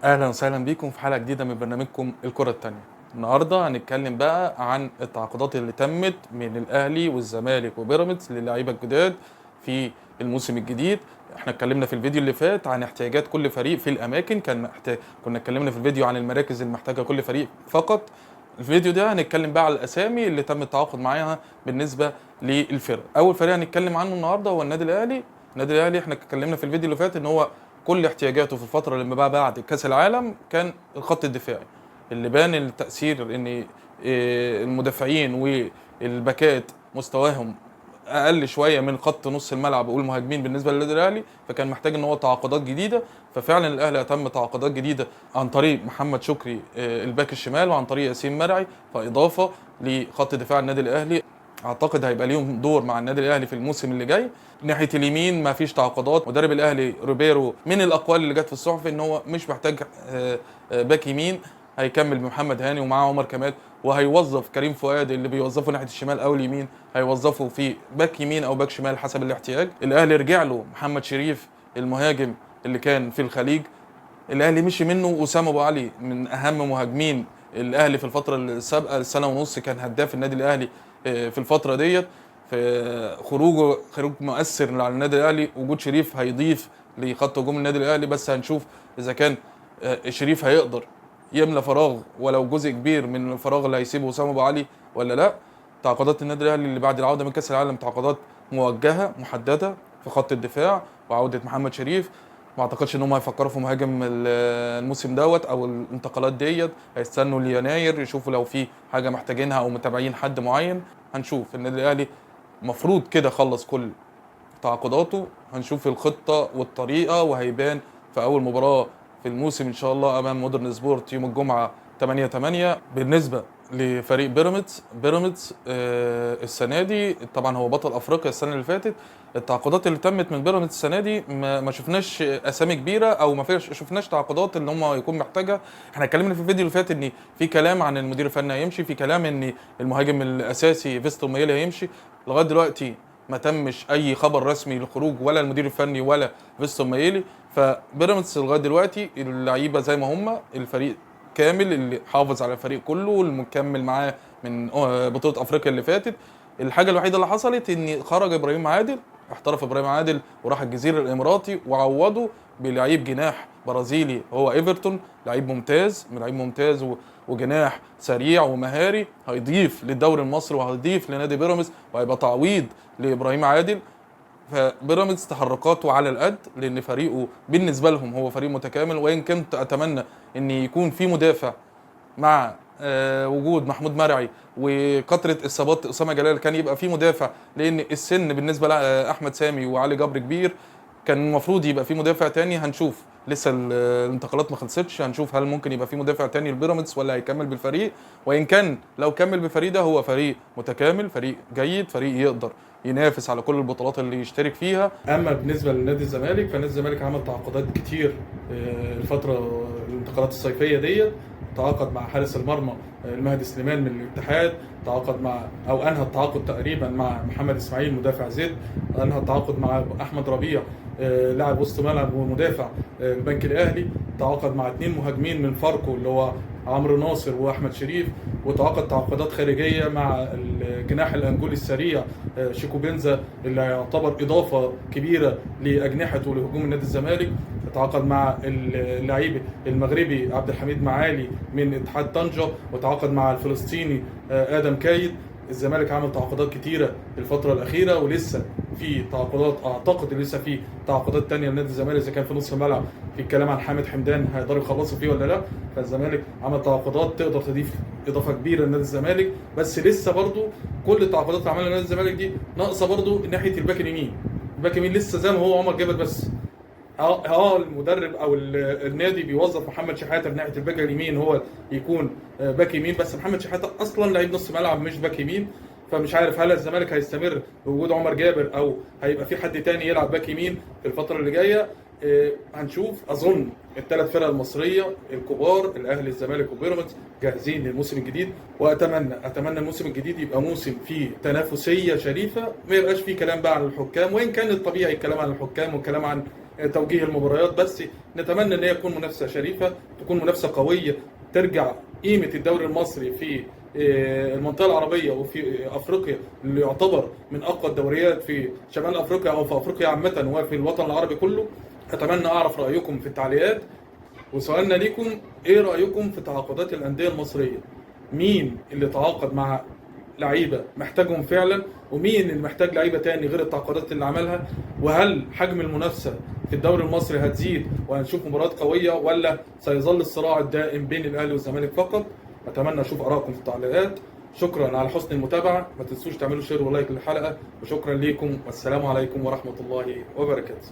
اهلا وسهلا بيكم في حلقه جديده من برنامجكم الكره التانية. النهارده هنتكلم بقى عن التعاقدات اللي تمت من الاهلي والزمالك وبيراميدز للاعيبه الجداد في الموسم الجديد. احنا اتكلمنا في الفيديو اللي فات عن احتياجات كل فريق في الاماكن، كنا اتكلمنا في الفيديو عن المراكز اللي محتاجه كل فريق فقط. الفيديو ده هنتكلم بقى على الاسامي اللي تم التعاقد معاها بالنسبه للفرق. اول فريق هنتكلم عنه النهارده هو النادي الاهلي. النادي الاهلي احنا اتكلمنا في الفيديو اللي فات ان هو كل احتياجاته في الفتره اللي بقى بعد كاس العالم كان الخط الدفاعي، اللي بان التاثير ان المدافعين والباكات مستواهم اقل شويه من خط نص الملعب والمهاجمين بالنسبه للنادي الاهلي، فكان محتاج ان هو تعاقدات جديده. ففعلا الاهلي تم تعاقدات جديده عن طريق محمد شكري الباك الشمال، وعن طريق ياسين مرعي، فاضافه لخط دفاع النادي الاهلي. اعتقد هيبقى ليهم دور مع النادي الاهلي في الموسم اللي جاي. ناحيه اليمين ما فيش تعاقدات. مدرب الاهلي روبيرو من الاقوال اللي جت في الصحف ان هو مش محتاج باك يمين، هيكمل بمحمد هاني ومعاه عمر كمال، وهيوظف كريم فؤاد اللي بيوظفه ناحيه الشمال او اليمين هيوظفه في باك يمين او باك شمال حسب الاحتياج. الاهلي رجع له محمد شريف المهاجم اللي كان في الخليج. الاهلي مشي منه اسامه ابو علي من اهم مهاجمين الاهلي في الفتره السابقه، السنه ونص كان هداف النادي الاهلي في الفتره ديت. في خروج مؤثر على النادي الاهلي. وجود شريف هيضيف لخط هجوم النادي الاهلي، بس هنشوف اذا كان شريف هيقدر يملى فراغ ولو جزء كبير من الفراغ اللي هيسيبه اسامه ابو علي ولا لا. تعاقدات النادي الاهلي اللي بعد العوده من كاس العالم تعاقدات موجهه محدده في خط الدفاع وعوده محمد شريف. ما اعتقدش ان هم هيفكروا في مهاجم الموسم دوت او الانتقالات ديت. هيستنوا ليناير يشوفوا لو في حاجه محتاجينها او متابعين حد معين. هنشوف النادي الاهلي المفروض كده خلص كل تعاقداته. هنشوف الخطه والطريقه وهيبان في اول مباراه في الموسم ان شاء الله امام مودرن سبورت يوم الجمعه 8/8. بالنسبه لفريق بيراميدز السنه دي طبعا هو بطل افريقيا السنه اللي فاتت. التعاقدات اللي تمت من بيراميدز السنه دي ما شفناش اسامي كبيره او ما فيش شفناش تعاقدات اللي هم يكون محتاجها. احنا اتكلمنا في الفيديو اللي فات ان في كلام عن المدير الفني هيمشي، في كلام ان المهاجم الاساسي فيستون مايلي هيمشي. لغايه دلوقتي ما تمش اي خبر رسمي للخروج ولا المدير الفني ولا فيستون مايلي. فبيراميدز لغايه دلوقتي اللعيبه زي ما هم، الفريق كامل اللي حافظ على الفريق كله والمكمل معاه من بطوله افريقيا اللي فاتت. الحاجه الوحيده اللي حصلت ان خرج ابراهيم عادل، احترف ابراهيم عادل وراح الجزيره الاماراتي، وعوضه بلعيب جناح برازيلي هو ايفرتون. لعيب ممتاز، لعيب ممتاز وجناح سريع ومهاري، هيضيف للدوري المصري وهيضيف لنادي بيراميدز وهيبقى تعويض لابراهيم عادل. فبيراميدز تحركاته على القد لان فريقه بالنسبه لهم هو فريق متكامل. وان كنت اتمنى ان يكون في مدافع مع وجود محمود مرعي وكثره اصابات اسامه جلال، كان يبقى في مدافع لان السن بالنسبه لاحمد سامي وعلي جبر كبير. كان المفروض يبقى في مدافع تاني. هنشوف لسه الانتقالات ما خلصتش، هنشوف هل ممكن يبقى في مدافع تاني لبيراميدز ولا هيكمل بالفريق. وان كان لو كمل بالفريق ده هو فريق متكامل، فريق جيد، فريق يقدر ينافس على كل البطولات اللي يشترك فيها. اما بالنسبه لنادي الزمالك فنادي الزمالك عمل تعاقدات كتير الفتره الانتقالات الصيفيه ديت. تعاقد مع حارس المرمى المهدي سليمان من الاتحاد، تعاقد مع او انهى التعاقد تقريبا مع محمد اسماعيل مدافع زد، انهى التعاقد مع احمد ربيع لاعب وسط ملعب ومدافع البنك الاهلي، تعاقد مع 2 مهاجمين من فاركو اللي هو عمرو ناصر واحمد شريف، وتعاقد تعاقدات خارجيه مع الجناح الانجولي السريع شيكو بنزا اللي يعتبر اضافه كبيره لاجنحته لهجوم النادي الزمالك. تعاقد مع اللعيب المغربي عبد الحميد معالي من اتحاد طنجة، وتعاقد مع الفلسطيني ادم كايد. الزمالك عمل تعاقدات كتيره الفتره الاخيره ولسه في تعاقدات، اعتقد لسه في تعاقدات تانية لنادي الزمالك اذا كان في نص الملعب في الكلام عن حامد حمدان هيقدروا يخلصوا فيه ولا لا. فالزمالك عمل تعاقدات تقدر تضيف اضافه كبيره لنادي الزمالك، بس لسه برضو كل التعاقدات اللي عملها نادي الزمالك دي ناقصه برضو ناحيه الباك اليمين. الباك اليمين لسه زي ما هو عمر جابر بس. المدرب او النادي بيوظف محمد شحاته في ناحيه الباك اليمين هو يكون باك يمين، بس محمد شحاته اصلا لعيب نص ملعب مش باك يمين. فمش عارف هل الزمالك هيستمر بوجود عمر جابر او هيبقى في حد تاني يلعب باك يمين في الفتره اللي جايه. هنشوف. اظن ال3 فرق المصريه الكبار الاهلي الزمالك وبيراميدز جاهزين للموسم الجديد، اتمنى الموسم الجديد يبقى موسم فيه تنافسيه شريفه، ما يبقاش فيه كلام بقى عن الحكام، وان كان الطبيعي الكلام عن الحكام والكلام عن توجيه المباريات، بس نتمنى ان هي تكون منافسه شريفه، تكون منافسه قويه، ترجع قيمه الدوري المصري في المنطقه العربيه وفي افريقيا، اللي يعتبر من اقوى الدوريات في شمال افريقيا او في افريقيا عامه وفي الوطن العربي كله. اتمنى اعرف رايكم في التعليقات. وسؤالنا ليكم، ايه رايكم في تعاقدات الانديه المصريه؟ مين اللي تعاقد مع لعيبه محتاجهم فعلا، ومين اللي محتاج لعيبه تاني غير التعاقدات اللي عملها؟ وهل حجم المنافسه في الدوري المصري هتزيد وهنشوف مباريات قويه، ولا سيظل الصراع الدائم بين الاهلي والزمالك فقط؟ اتمنى اشوف ارائكم في التعليقات. شكرا على حسن المتابعه، ما تنسوش تعملوا شير ولايك للحلقه، وشكرا ليكم والسلام عليكم ورحمه الله وبركاته.